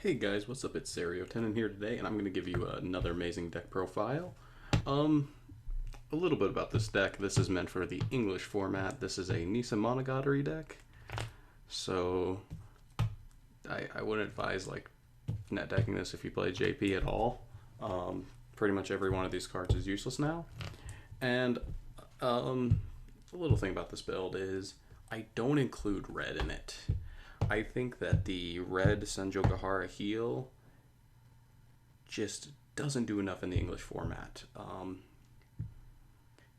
Hey guys, what's up? It's Serio10 here today, and I'm going to give you another amazing deck profile. Um, a little bit about this deck. This is meant for the English format. This is a Nisemono Monogatari deck, so I wouldn't advise like net decking this if you play JP at all. Pretty much every one of these cards is useless now, and a little thing about this build is I don't include red in it. I think that the red Senjogahara heal just doesn't do enough in the English format.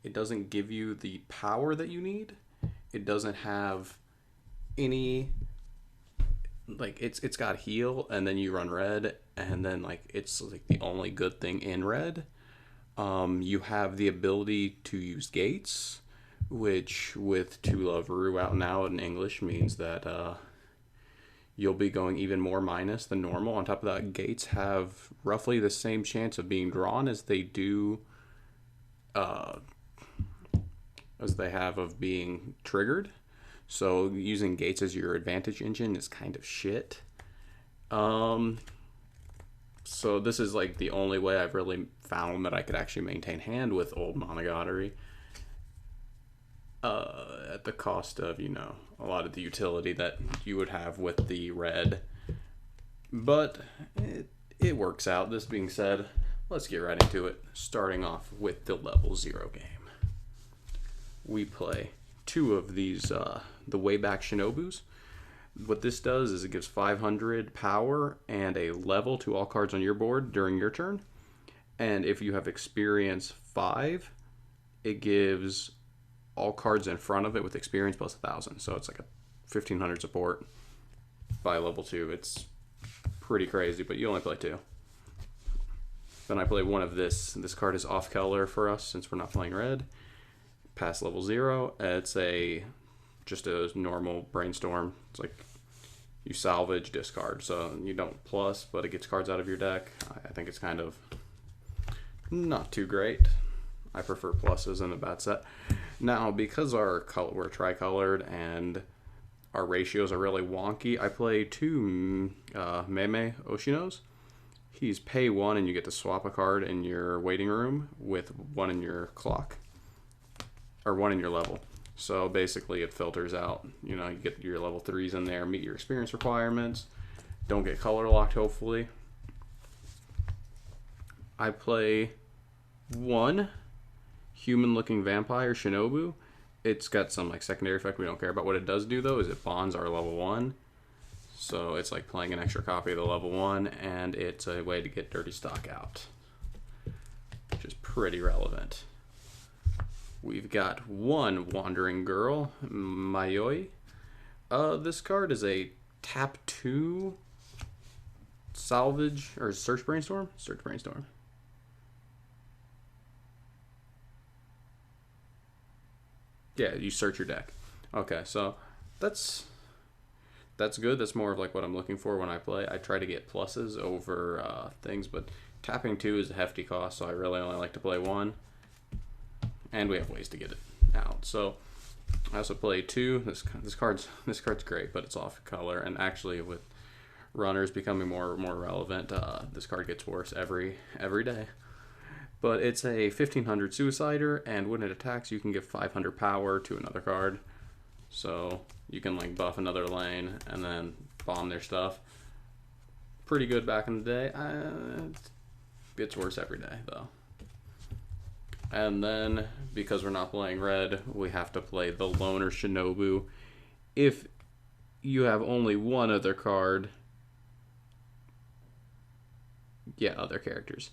It doesn't give you the power that you need. It doesn't have any, like, it's got heal and then you run red and then like it's like the only good thing in red. You have the ability to use gates, which with To Love Ru out now in English means that you'll be going even more minus than normal. On top of that, gates have roughly the same chance of being drawn as they do, as they have of being triggered. So using gates as your advantage engine is kind of shit. So this is like the only way I've really found that I could actually maintain hand with old Monogatari. At the cost of, you know, a lot of the utility that you would have with the red. But it works out. This being said, let's get right into it. Starting off with the level 0 game. We play two of these, the Wayback Shinobus. What this does is it gives 500 power and a level to all cards on your board during your turn. And if you have experience 5, it gives all cards in front of it with experience plus 1,000. So it's like a 1,500 support by level 2. It's pretty crazy, but you only play 2. Then I play one of this. This card is off color for us since we're not playing red. Past level 0. It's just a normal brainstorm. It's like you salvage, discard. So you don't plus, but it gets cards out of your deck. I think it's kind of not too great. I prefer pluses in a bad set. Now, because we're tricolored and our ratios are really wonky, I play two Meme Oshinos. He's pay 1 and you get to swap a card in your waiting room with 1 in your clock. Or 1 in your level. So basically it filters out. You know, you get your level 3s in there, meet your experience requirements. Don't get color locked, hopefully. I play 1 human-looking vampire Shinobu. It's got some like secondary effect we don't care about. What it does do though is it bonds our level 1. So it's like playing an extra copy of the level 1, and it's a way to get dirty stock out, which is pretty relevant. We've got 1 wandering girl, Mayoi. This card is a tap 2 salvage or search brainstorm. Search brainstorm. Yeah, you search your deck. Okay, so that's good. That's more of like what I'm looking for when I play. I try to get pluses over things, but tapping 2 is a hefty cost, so I really only like to play 1. And we have ways to get it out. So I also play 2. This card's great, but it's off color. And actually, with runners becoming more relevant, this card gets worse every day. But it's a 1,500 Suicider, and when it attacks, you can give 500 power to another card. So you can like buff another lane and then bomb their stuff. Pretty good back in the day. It gets worse every day, though. And then, because we're not playing red, we have to play the Loner Shinobu. If you have only one other card, other characters,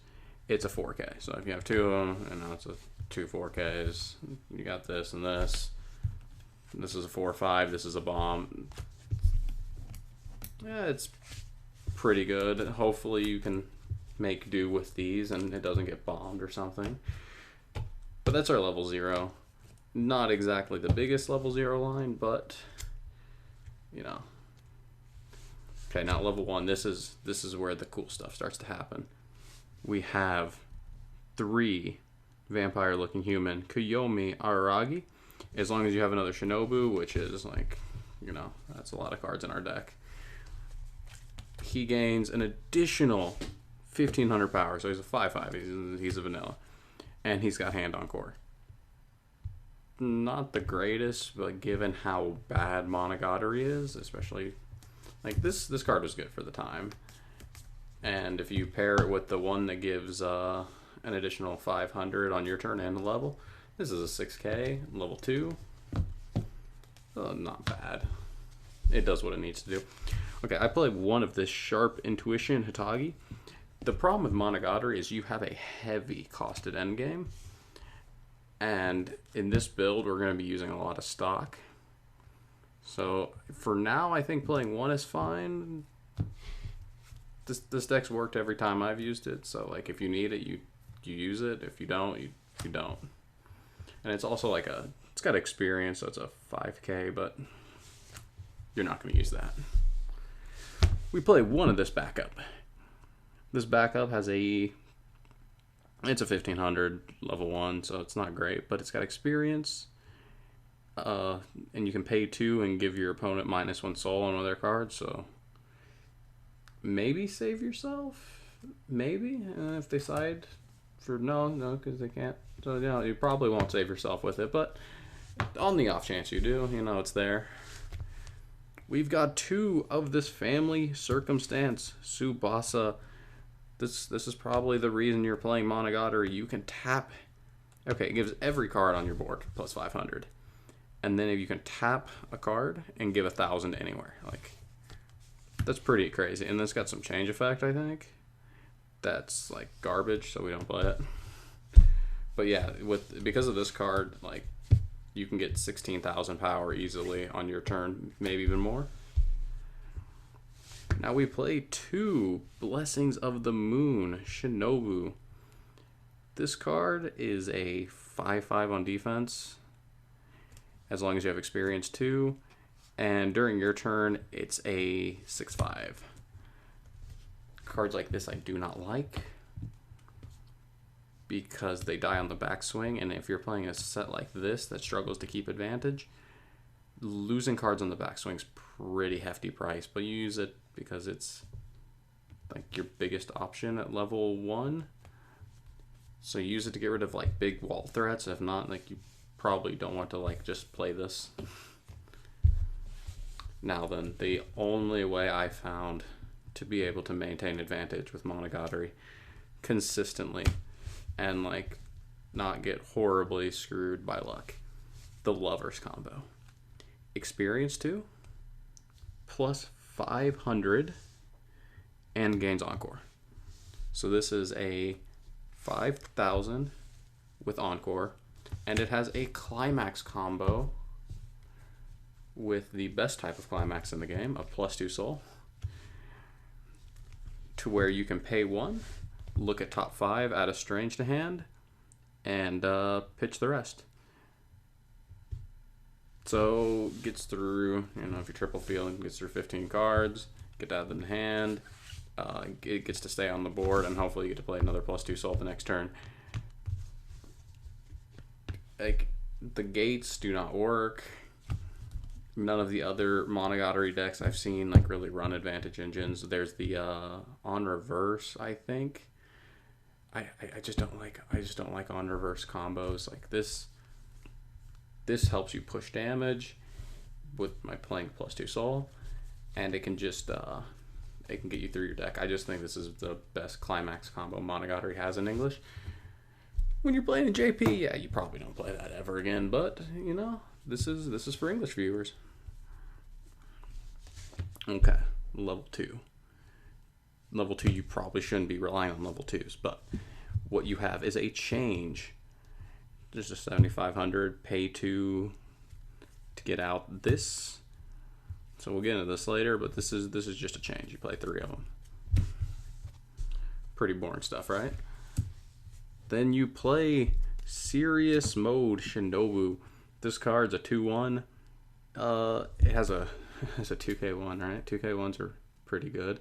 it's a 4K. So if you have 2 of them, and now it's a 2 4Ks, you got this and this. This is a 4/5. This is a bomb. Yeah, it's pretty good. Hopefully you can make do with these and it doesn't get bombed or something. But that's our level 0. Not exactly the biggest level 0 line, but you know. Okay, now level 1. This is where the cool stuff starts to happen. We have 3 vampire-looking human Kuyomi Araragi. As long as you have another Shinobu, which is like, you know, that's a lot of cards in our deck. he gains an additional 1500 power. So he's a 5/5. He's a vanilla. And he's got hand on core. Not the greatest, but given how bad Monogatari is, especially like this card was good for the time. And if you pair it with the one that gives an additional 500 on your turn and a level, this is a 6k level 2. Not bad. It does what it needs to do. Okay, I play one of this Sharp Intuition Hitagi. The problem with Monogatari is you have a heavy costed endgame. And in this build, we're going to be using a lot of stock. So for now, I think playing one is fine. This deck's worked every time I've used it. So like if you need it, you use it. If you don't, you don't. And it's also like it's got experience, so it's a 5k, but you're not going to use that. We play one of this backup. This backup has it's a 1500 level 1, so it's not great, but it's got experience. And you can pay 2 and give your opponent -1 soul on one of their cards, so maybe save yourself. Maybe. If they side for no, because they can't. So, you probably won't save yourself with it, but on the off chance you do, it's there. We've got 2 of this family Circumstance Tsubasa. This is probably the reason you're playing Monogatari. You can tap. Okay, it gives every card on your board plus 500. And then if you can tap a card and give 1,000 anywhere. Like, that's pretty crazy. And this got some change effect, I think. That's like garbage, so we don't play it. But yeah, because of this card, like, you can get 16,000 power easily on your turn, maybe even more. Now we play 2 Blessings of the Moon Shinobu. This card is a 5/5 on defense, as long as you have experience 2, and during your turn it's a 6/5. Cards like this I do not like because they die on the backswing, and if you're playing a set like this that struggles to keep advantage, losing cards on the backswing's pretty hefty price, but you use it because it's like your biggest option at level 1. So use it to get rid of like big wall threats. If not, like, you probably don't want to like just play this. Now then, the only way I found to be able to maintain advantage with Monogatari consistently and like not get horribly screwed by luck, the Lovers combo. Experience 2 plus 500 and gains Encore. So this is a 5,000 with Encore, and it has a Climax combo with the best type of Climax in the game, a +2 soul, to where you can pay 1, look at top 5, add a Strange to hand, and pitch the rest. So gets through, if you're triple field, gets through 15 cards, get to add them in hand, it gets to stay on the board, and hopefully you get to play another +2 soul the next turn. Like, the gates do not work. None of the other Monogatari decks I've seen like really run advantage engines. There's the on reverse, I think. I just don't like on reverse combos. Like this helps you push damage with my playing +2 soul, and it can just it can get you through your deck. I just think this is the best Climax combo Monogatari has in English. When you're playing in JP, yeah, you probably don't play that ever again, but this is for English viewers. Okay, level 2. Level 2, you probably shouldn't be relying on level 2s, but what you have is a change. Just a 7,500, pay 2 to get out this. So we'll get into this later, but this is just a change. You play 3 of them. Pretty boring stuff, right? Then you play Serious Mode Shinobu. This card's a 2/1. It has a 2k1, right? 2k1s are pretty good.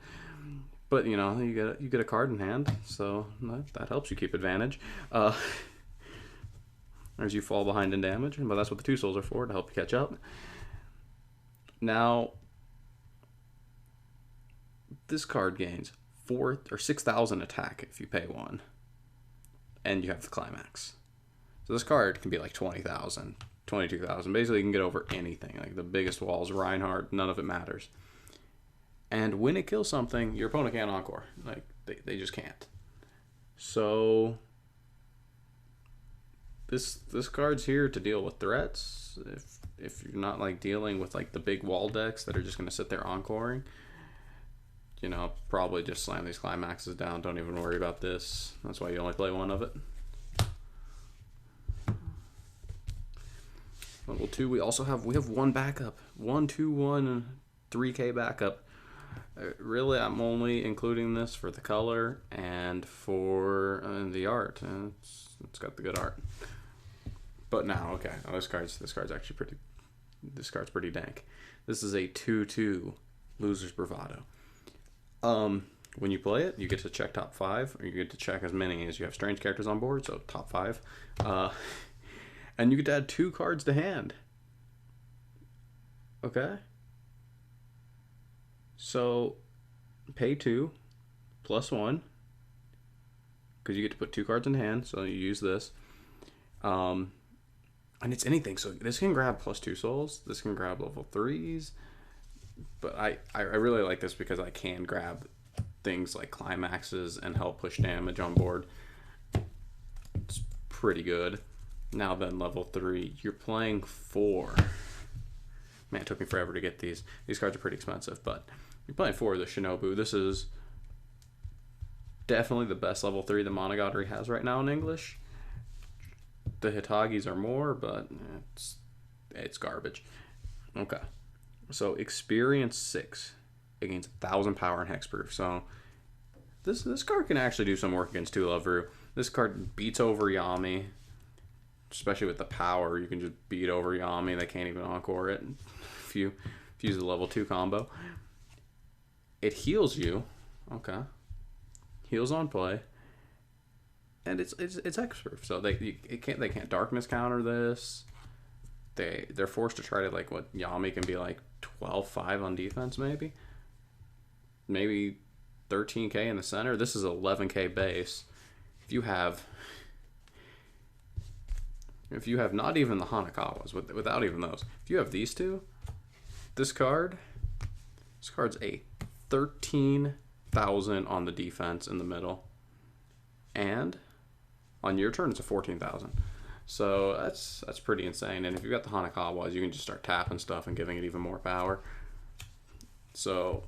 But you get a card in hand, so that helps you keep advantage. As you fall behind in damage, but that's what the 2 souls are for, to help you catch up. Now, This card gains 4 or 6,000 attack if you pay 1, and you have the climax. So this card can be like 20,000, 22,000. Basically, you can get over anything. Like the biggest walls, Reinhardt, none of it matters. And when it kills something, your opponent can't encore. Like they just can't. So this card's here to deal with threats. If you're not like dealing with like the big wall decks that are just gonna sit there encoring, you know, probably just slam these climaxes down. Don't even worry about this. That's why you only play 1 of it. Level 2, we have 1 backup. 1, 2, 1, 3K backup. Really, I'm only including this for the color and for the art. It's got the good art. But now, okay, this card's actually pretty. This card's pretty dank. This is a 2/2 Loser's Bravado. When you play it, you get to check top 5, or you get to check as many as you have strange characters on board. So top 5, and you get to add 2 cards to hand. Okay. So pay 2 plus 1, because you get to put 2 cards in hand. So you use this. And it's anything. So this can grab +2 souls. This can grab level 3s. But I really like this because I can grab things like climaxes and help push damage on board. It's pretty good. Now then, level 3. You're playing 4. Man, it took me forever to get these. These cards are pretty expensive, but you're playing 4 of the Shinobu. This is definitely the best level 3 the Monogatari has right now in English. The Hitagis are more, but it's garbage. Okay. So experience 6. It gains 1,000 power and hexproof. So this card can actually do some work against 2 Love. This card beats over Yami, especially with the power. You can just beat over Yami. They can't even encore it if you use the level 2 combo. It heals you. Okay. Heals on play. And it's hexproof. So they can't darkness counter this. They're forced to try to, like, what Yami can be like 12-5 on defense, maybe 13k in the center. This is 11k base. If you have not even the Hanakawas, without even those, if you have these 2, this card's a 13,000 on the defense in the middle, and on your turn it's a 14,000. So that's pretty insane. And if you've got the Hanakawas, you can just start tapping stuff and giving it even more power. So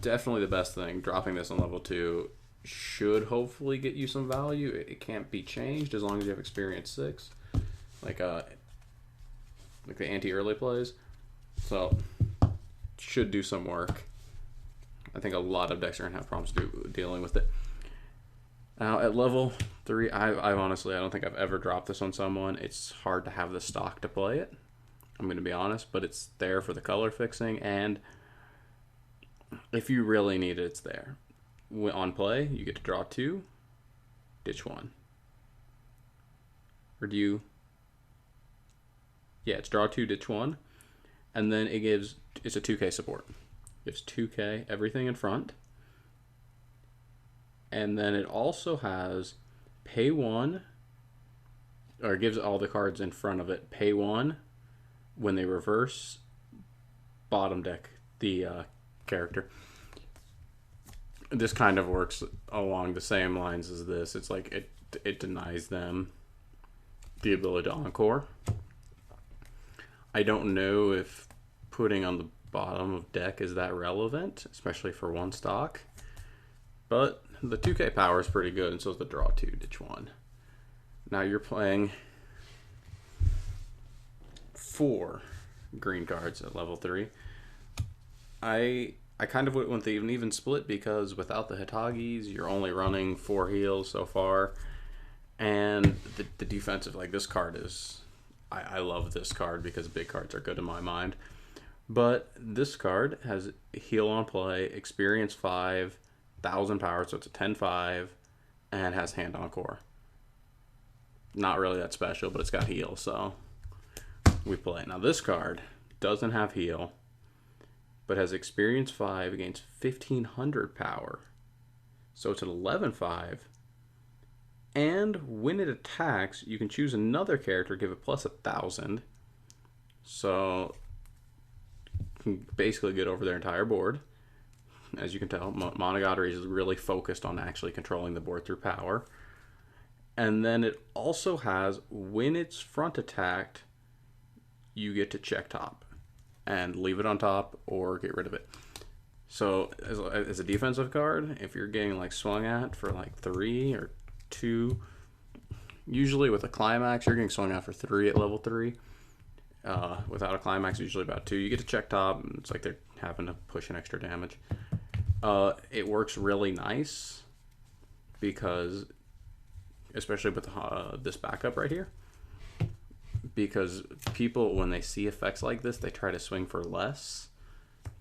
definitely the best thing. Dropping this on level 2 should hopefully get you some value. It can't be changed as long as you have experience 6, like the anti-early plays. So should do some work. I think a lot of decks are gonna have problems dealing with it. Now at level 3, I honestly, I don't think I've ever dropped this on someone. It's hard to have the stock to play it, I'm going to be honest, but it's there for the color fixing, and if you really need it, it's there. On play, you get to draw 2, ditch 1. Or do you? Yeah, it's draw 2, ditch 1, and then it's a 2k support. It gives 2k everything in front. And then it also has pay 1, or it gives all the cards in front of it pay 1 when they reverse bottom deck the character. This kind of works along the same lines as this. It's like it denies them the ability to encore. I don't know if putting on the bottom of deck is that relevant, especially for 1 stock, but the 2k power is pretty good, and so is the draw 2, ditch 1. Now you're playing 4 green cards at level 3. I kind of went with an even split, because without the Hitagis, you're only running 4 heals so far. And the defensive, like, this card is... I love this card because big cards are good in my mind. But this card has heal on play, experience 5, 1,000 power, so it's a 10-5, and has hand encore. Not really that special, but it's got heal, so we play. Now this card doesn't have heal, but has experience 5 against 1500 power. So it's an 11/5. And when it attacks, you can choose another character, give it plus 1000. So you can basically get over their entire board. As you can tell, Monogatari is really focused on actually controlling the board through power. And then it also has, when it's front attacked, you get to check top and leave it on top or get rid of it. So as a defensive card, if you're getting like swung at for like 3 or 2, usually with a climax, you're getting swung at for 3 at level 3. Without a climax, usually about 2. You get to check top, and it's like they're having to push an extra damage. It works really nice because, especially with this backup right here, because people, when they see effects like this, they try to swing for less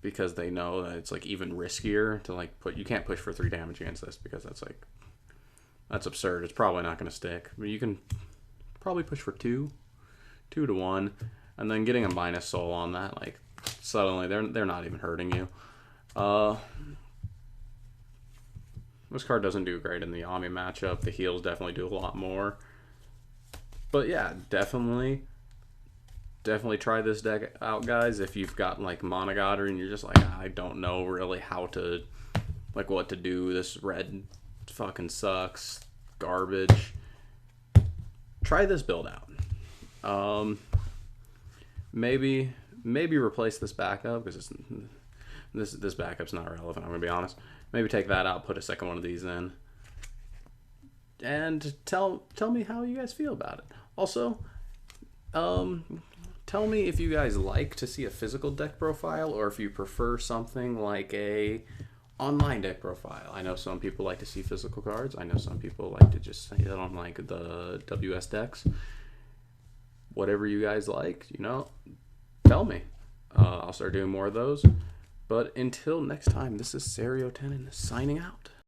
because they know that it's like even riskier to like you can't push for 3 damage against this because that's absurd. It's probably not going to stick. But you can probably push for 2 to 1, and then getting a minus soul on that, like suddenly they're not even hurting you. This card doesn't do great in the Ami matchup. The heals definitely do a lot more. But yeah, definitely try this deck out, guys. If you've got like Monogatari and you're just like, I don't know really how to, like, what to do. This red fucking sucks. Garbage. Try this build out. Maybe replace this backup because this backup's not relevant. I'm gonna be honest. Maybe take that out, put a second one of these in, and tell me how you guys feel about it. Also, tell me if you guys like to see a physical deck profile or if you prefer something like a online deck profile. I know some people like to see physical cards. I know some people like to just see it on like the WS decks. Whatever you guys like, tell me. I'll start doing more of those. But until next time, this is Serio10 signing out.